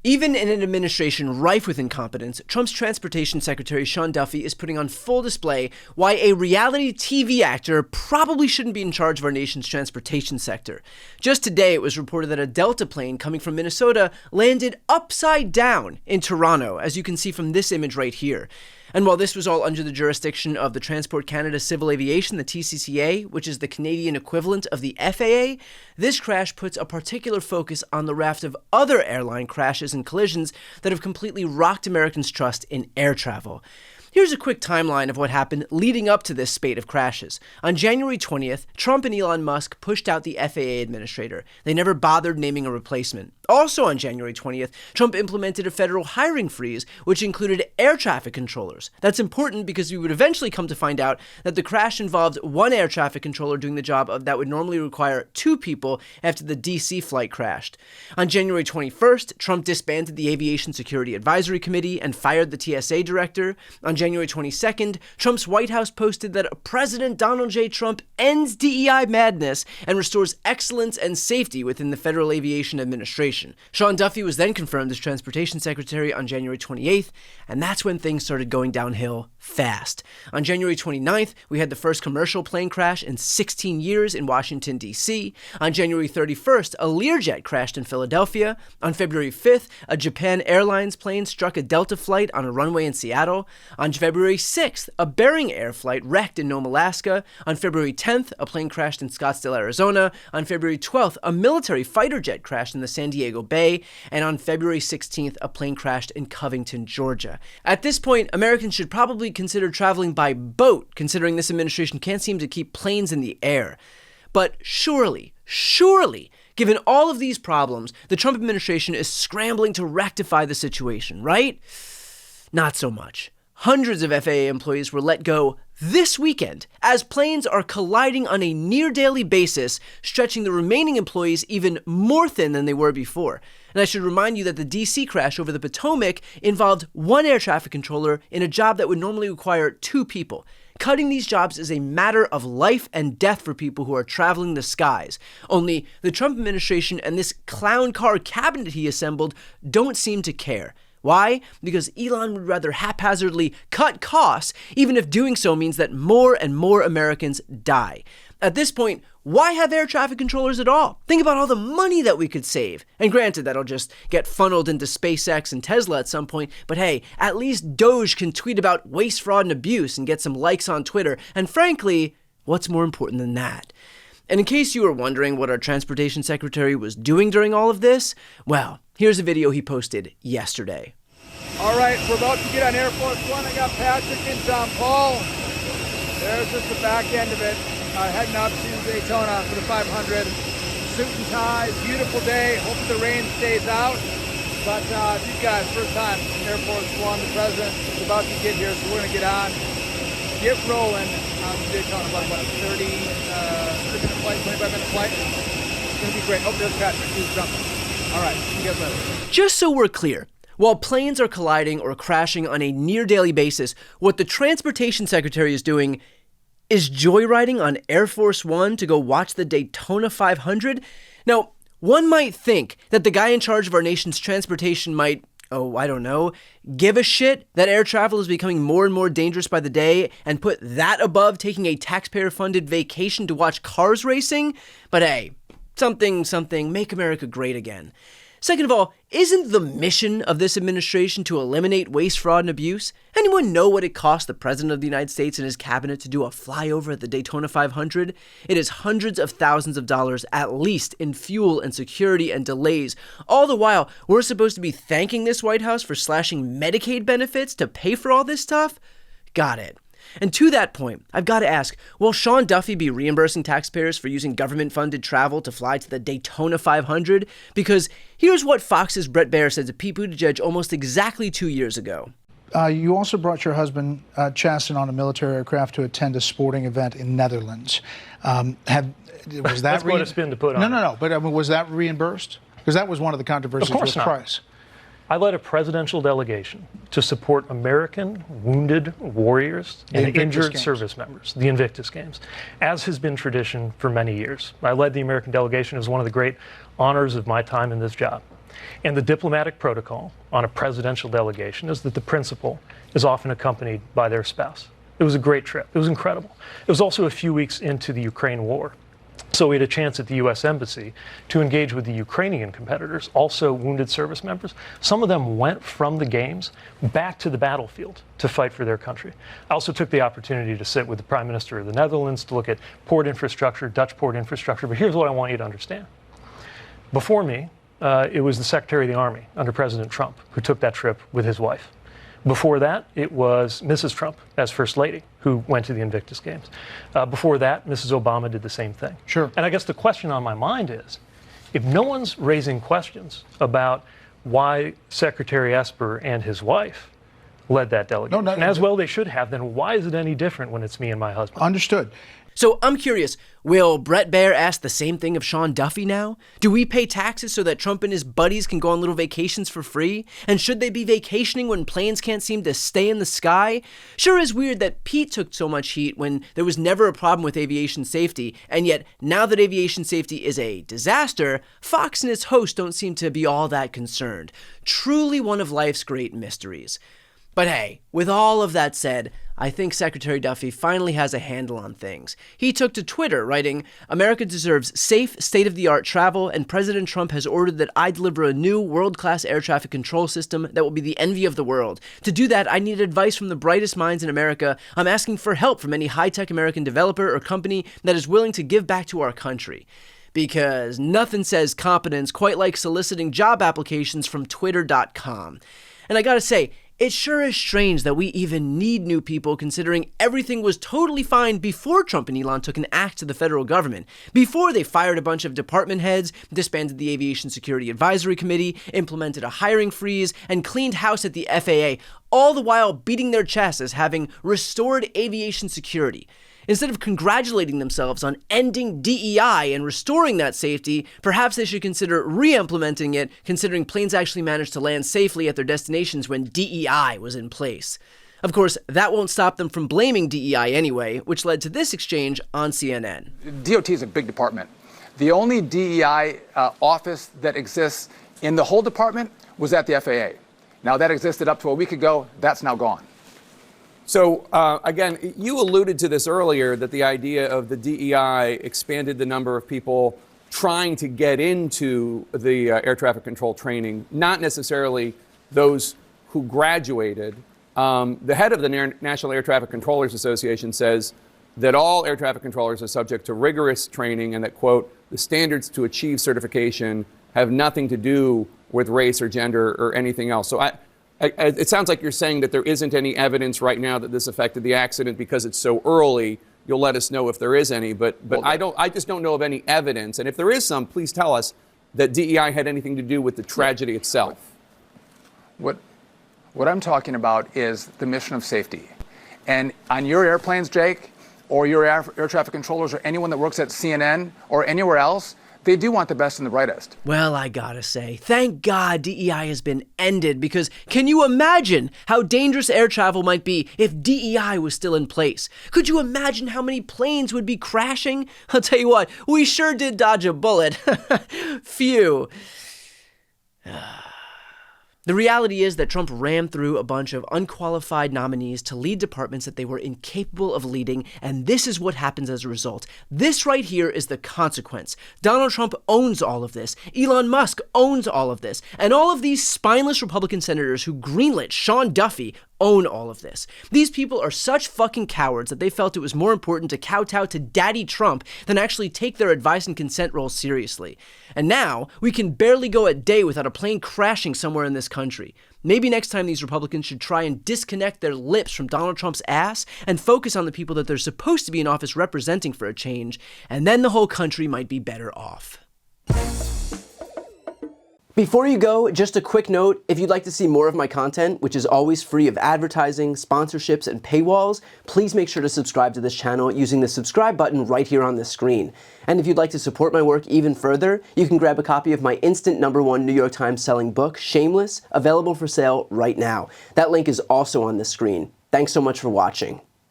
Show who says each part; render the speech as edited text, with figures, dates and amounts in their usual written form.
Speaker 1: Even in an administration rife with incompetence, Trump's Transportation Secretary Sean Duffy is putting on full display why a reality TV actor probably shouldn't be in charge of our nation's transportation sector. Just today, it was reported that a Delta plane coming from Minnesota landed upside down in Toronto, as you can see from this image right here. And while this was all under the jurisdiction of the Transport Canada Civil Aviation, the TCCA, which is the Canadian equivalent of the FAA, this crash puts a particular focus on the raft of other airline crashes and collisions that have completely rocked Americans' trust in air travel. Here's a quick timeline of what happened leading up to this spate of crashes. On January 20th, Trump and Elon Musk pushed out the FAA administrator. They never bothered naming a replacement. Also on January 20th, Trump implemented a federal hiring freeze, which included air traffic controllers. That's important because we would eventually come to find out that the crash involved one air traffic controller doing the job that would normally require two people after the DC flight crashed. On January 21st, Trump disbanded the Aviation Security Advisory Committee and fired the TSA director. On January 22nd, Trump's White House posted that President Donald J. Trump ends DEI madness and restores excellence and safety within the Federal Aviation Administration. Sean Duffy was then confirmed as Transportation Secretary on January 28th, and that's when things started going downhill fast. On January 29th, we had the first commercial plane crash in 16 years in Washington, D.C. On January 31st, a Learjet crashed in Philadelphia. On February 5th, a Japan Airlines plane struck a Delta flight on a runway in Seattle. On February 6th, a Bering Air flight wrecked in Nome, Alaska. On February 10th, a plane crashed in Scottsdale, Arizona. On February 12th, a military fighter jet crashed in the San Diego Bay. And on February 16th, a plane crashed in Covington, Georgia. At this point, Americans should probably consider traveling by boat, considering this administration can't seem to keep planes in the air. But surely, given all of these problems, the Trump administration is scrambling to rectify the situation, right? Not so much. Hundreds of FAA employees were let go this weekend as planes are colliding on a near-daily basis, stretching the remaining employees even more thin than they were before. And I should remind you that the DC crash over the Potomac involved one air traffic controller in a job that would normally require two people. Cutting these jobs is a matter of life and death for people who are traveling the skies. Only the Trump administration and this clown car cabinet he assembled don't seem to care. Why? Because Elon would rather haphazardly cut costs, even if doing so means that more and more Americans die. At this point, why have air traffic controllers at all? Think about all the money that we could save. And granted, that'll just get funneled into SpaceX and Tesla at some point, but hey, at least Doge can tweet about waste, fraud, and abuse and get some likes on Twitter. And frankly, what's more important than that? And in case you were wondering what our transportation secretary was doing during all of this, well, here's a video he posted yesterday.
Speaker 2: All right, we're about to get on Air Force One. I got Patrick and John Paul. There's just the back end of it. Heading up to Daytona for the 500. Suit and tie, beautiful day. Hope the rain stays out. But these guys, first time Air Force One, the president is about to get here, so we're going to get on, get rolling on Daytona. About 30-minute flight, 25-minute flight. It's going to be great. Oh, there's Patrick. He's jumping. All right, see you guys later.
Speaker 1: Just so we're clear, while planes are colliding or crashing on a near-daily basis, what the Transportation Secretary is doing is joyriding on Air Force One to go watch the Daytona 500. Now, one might think that the guy in charge of our nation's transportation might, give a shit that air travel is becoming more and more dangerous by the day and put that above taking a taxpayer-funded vacation to watch cars racing. But hey, something, make America great again. Second of all, isn't the mission of this administration to eliminate waste, fraud, and abuse? Anyone know what it cost the President of the United States and his cabinet to do a flyover at the Daytona 500? It is hundreds of thousands of dollars at least in fuel and security and delays. All the while, we're supposed to be thanking this White House for slashing Medicaid benefits to pay for all this stuff? Got it. And to that point, I've got to ask, will Sean Duffy be reimbursing taxpayers for using government-funded travel to fly to the Daytona 500? Because here's what Fox's Brett Baier said to Pete Buttigieg almost exactly 2 years ago.
Speaker 3: You also brought your husband, Chasten, on a military aircraft to attend a sporting event in Netherlands. Was that
Speaker 4: That's quite a spin to put on.
Speaker 3: No. But was that reimbursed? Because that was one of the controversies with price.
Speaker 4: I led a presidential delegation to support American wounded warriors and injured service members, the Invictus Games, as has been tradition for many years. I led the American delegation as one of the great honors of my time in this job. And the diplomatic protocol on a presidential delegation is that the principal is often accompanied by their spouse. It was a great trip. It was incredible. It was also a few weeks into the Ukraine war. So we had a chance at the U.S. Embassy to engage with the Ukrainian competitors, also wounded service members. Some of them went from the games back to the battlefield to fight for their country. I also took the opportunity to sit with the Prime Minister of the Netherlands to look at port infrastructure, Dutch port infrastructure. But here's what I want you to understand. Before me, it was the Secretary of the Army under President Trump who took that trip with his wife. Before that, it was Mrs. Trump as First Lady who went to the Invictus Games. Before that, Mrs. Obama did the same thing.
Speaker 3: Sure.
Speaker 4: And I guess the question on my mind is, if no one's raising questions about why Secretary Esper and his wife led that delegation, and as well they should have, then why is it any different when it's me and my husband?
Speaker 3: Understood.
Speaker 1: So I'm curious, will Brett Baier ask the same thing of Sean Duffy now? Do we pay taxes so that Trump and his buddies can go on little vacations for free? And should they be vacationing when planes can't seem to stay in the sky? Sure is weird that Pete took so much heat when there was never a problem with aviation safety, and yet now that aviation safety is a disaster, Fox and its hosts don't seem to be all that concerned. Truly one of life's great mysteries. But hey, with all of that said, I think Secretary Duffy finally has a handle on things. He took to Twitter, writing, "America deserves safe, state-of-the-art travel, and President Trump has ordered that I deliver a new world-class air traffic control system that will be the envy of the world. To do that, I need advice from the brightest minds in America. I'm asking for help from any high-tech American developer or company that is willing to give back to our country." Because nothing says competence quite like soliciting job applications from Twitter.com. And I gotta say, it sure is strange that we even need new people considering everything was totally fine before Trump and Elon took an axe to the federal government, before they fired a bunch of department heads, disbanded the Aviation Security Advisory Committee, implemented a hiring freeze, and cleaned house at the FAA, all the while beating their chests as having restored aviation security. Instead of congratulating themselves on ending DEI and restoring that safety, perhaps they should consider re-implementing it, considering planes actually managed to land safely at their destinations when DEI was in place. Of course, that won't stop them from blaming DEI anyway, which led to this exchange on CNN.
Speaker 2: DOT is a big department. The only DEI office that exists in the whole department was at the FAA. Now that existed up to a week ago, that's now gone.
Speaker 5: So, again, you alluded to this earlier, that the idea of the DEI expanded the number of people trying to get into the air traffic control training, not necessarily those who graduated. The head of the National Air Traffic Controllers Association says that all air traffic controllers are subject to rigorous training and that, quote, the standards to achieve certification have nothing to do with race or gender or anything else. So it sounds like you're saying that there isn't any evidence right now that this affected the accident because it's so early. You'll let us know if there is any, but I just don't know of any evidence. And if there is some, please tell us that DEI had anything to do with the tragedy itself.
Speaker 2: What I'm talking about is the mission of safety. And on your airplanes, Jake, or your air traffic controllers, or anyone that works at CNN or anywhere else, they do want the best and the brightest.
Speaker 1: Well, I gotta say, thank God DEI has been ended, because can you imagine how dangerous air travel might be if DEI was still in place? Could you imagine how many planes would be crashing? I'll tell you what, we sure did dodge a bullet. Phew. The reality is that Trump rammed through a bunch of unqualified nominees to lead departments that they were incapable of leading, and this is what happens as a result. This right here is the consequence. Donald Trump owns all of this. Elon Musk owns all of this. And all of these spineless Republican senators who greenlit Sean Duffy own all of this. These people are such fucking cowards that they felt it was more important to kowtow to Daddy Trump than actually take their advice and consent role seriously. And now, we can barely go a day without a plane crashing somewhere in this country. Maybe next time these Republicans should try and disconnect their lips from Donald Trump's ass and focus on the people that they're supposed to be in office representing for a change, and then the whole country might be better off. Before you go, just a quick note, if you'd like to see more of my content, which is always free of advertising, sponsorships, and paywalls, please make sure to subscribe to this channel using the subscribe button right here on the screen. And if you'd like to support my work even further, you can grab a copy of my instant #1 New York Times selling book, Shameless, available for sale right now. That link is also on the screen. Thanks so much for watching.